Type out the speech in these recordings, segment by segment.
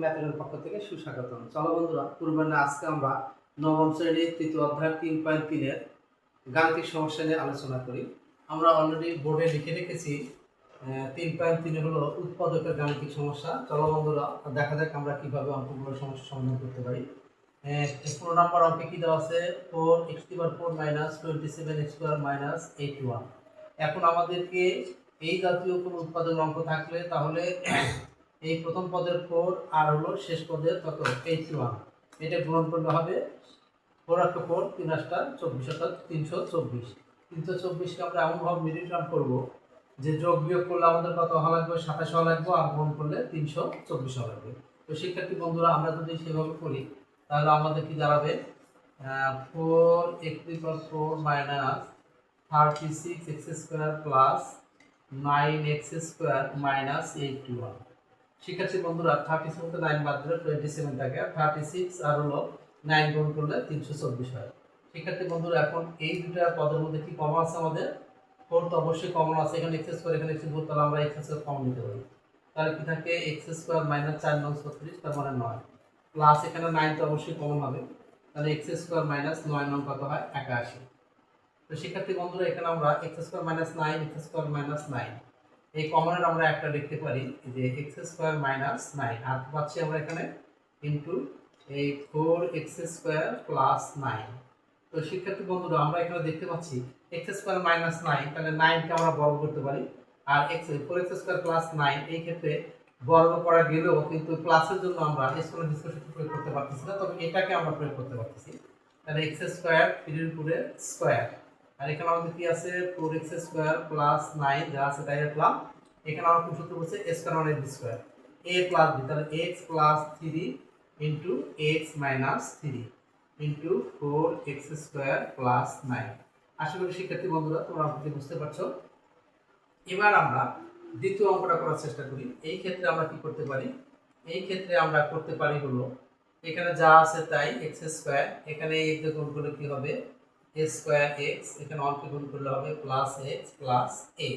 ম্যাথের পক্ষ থেকে সুস্বাগতম। চলো বন্ধুরা, পূর্বে আজকে আমরা নবম শ্রেণীর তৃতীয় অধ্যায় 3.3 এর গাণিতিক সমস্যা নিয়ে আলোচনা করি। আমরা অলরেডি বোর্ডে লিখে রেখেছি 3.3 হলো উৎপাদকের গাণিতিক সমস্যা। চলো বন্ধুরা, দেখা যাক আমরা কিভাবে অঙ্কগুলোর সমস্যা সমাধান করতে পারি। 15 নম্বর অঙ্কে কি দেওয়া আছে? 4x⁴ - 27x² - 81। এখন আমাদেরকে এই জাতীয় কোনো উৎপাদক অঙ্ক থাকলে তাহলে এই প্রথম পদের 4 আর হলো শেষ পদের কত 81, এটা গুণন করলে হবে 4 × 4 3 × 24 অর্থাৎ 324। 324কে আমরা এমনভাবে মিডিল টার্ম করবো যে যোগ বিয়োগ করলে আমাদের কত হওয়া লাগবে? 27 হওয়া লাগবে, আর গুণন করলে 324 হওয়া লাগবে। তো শিক্ষার্থী বন্ধুরা, আমরা যদি সেভাবে করি তাহলে আমাদের কি দাঁড়াবে? 4x⁴ - 36x² + 9x² - 81। শিক্ষার্থী বন্ধুরা, 36 মধ্যে 9 বাদ দিলে 27 থাকে, 36 আর হলো 9 গুণ করলে 324 হয়। শিক্ষার্থী বন্ধুরা, এখন এই দুটো পদের মধ্যে কি কমন আছে? আমাদের 4 তো অবশ্যই কমন আছে, এখানে x² এখানে x² তাহলে আমরা x² কমন নিতে পারি। তাহলে কি থাকে? x² - 4 9 36 তার মানে 9, প্লাস এখানে 9 তো অবশ্যই কমন হবে, তাহলে x² - 9 9 কত হয়? 81। তো শিক্ষার্থী বন্ধুরা, এখানে আমরা x² - 9 x² - 9 এই কমনের আমরা একটা লিখতে পারি যে x² - 9, আর পাচ্ছি আমরা এখানে ইনটু এই 4x² + 9। তো শিক্ষার্থী বন্ধুরা, আমরা এখানে দেখতে পাচ্ছি x² - 9, তাহলে 9 কে আমরা বর্গ করতে পারি, আর 4x² + 9 এই ক্ষেত্রে বর্গ করা গেলেও কিন্তু প্লাসের জন্য আমরা এক্সপোনেন্ট সূত্র প্রয়োগ করতে পারতেছি না, তবে এটাকে আমরা প্রয়োগ করতে পারতেছি। তাহলে x² এর উপরে স্কয়ার, আর এখানে আমাদের কি আছে? 4x² + 9 যা আছে তাই রাখলাম। এখানে আমরা কোন সূত্র বলছে? a² - b², a + b, তাহলে x + 3 * x - 3 4x² + 9। আশা করি শিক্ষার্থী বন্ধুরা তোমরা অঙ্কটি বুঝতে পারছো। এবার আমরা দ্বিতীয় অঙ্কটা করার চেষ্টা করি। এই ক্ষেত্রে আমরা কি করতে পারি? এই ক্ষেত্রে আমরা করতে পারি হলো এখানে যা আছে তাই x², এখানে এই যে গুণ করলে কি হবে? a²x, এখানে অঙ্কে গুণ করলে হবে +x + a।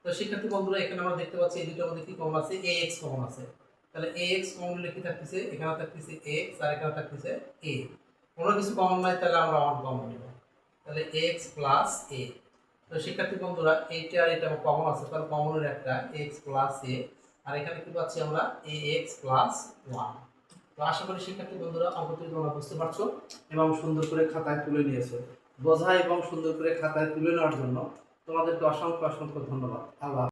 তো শিক্ষার্থী বন্ধুরা, এখানে আমরা দেখতে পাচ্ছি এই দুটোর মধ্যে কি কমন আছে? ax কমন আছে। তাহলে ax কমন নিলে কি থাকতেছে? এখানে থাকতেছে x আর এখানে থাকতেছে a। কোনো কিছু কমন নাই, তাহলে আমরা 1 কমন নিব, তাহলে x + a। তো শিক্ষার্থী বন্ধুরা, এইটা আর এটা কমন আছে, তাহলে কমনের একটা x + a, আর এখানে কি পাচ্ছি আমরা? ax + 1। তো আশা করি শিক্ষার্থী বন্ধুরা অঙ্কটি তোমরা বুঝতে পারছো এবং সুন্দর করে খাতায় তুলে নিয়েছো। বোঝা এবং সুন্দর করে খাতায় তুলে নেওয়ার জন্য তোমাদেরকে অসংখ্য অসংখ্য ধন্যবাদ। আল্লাহ।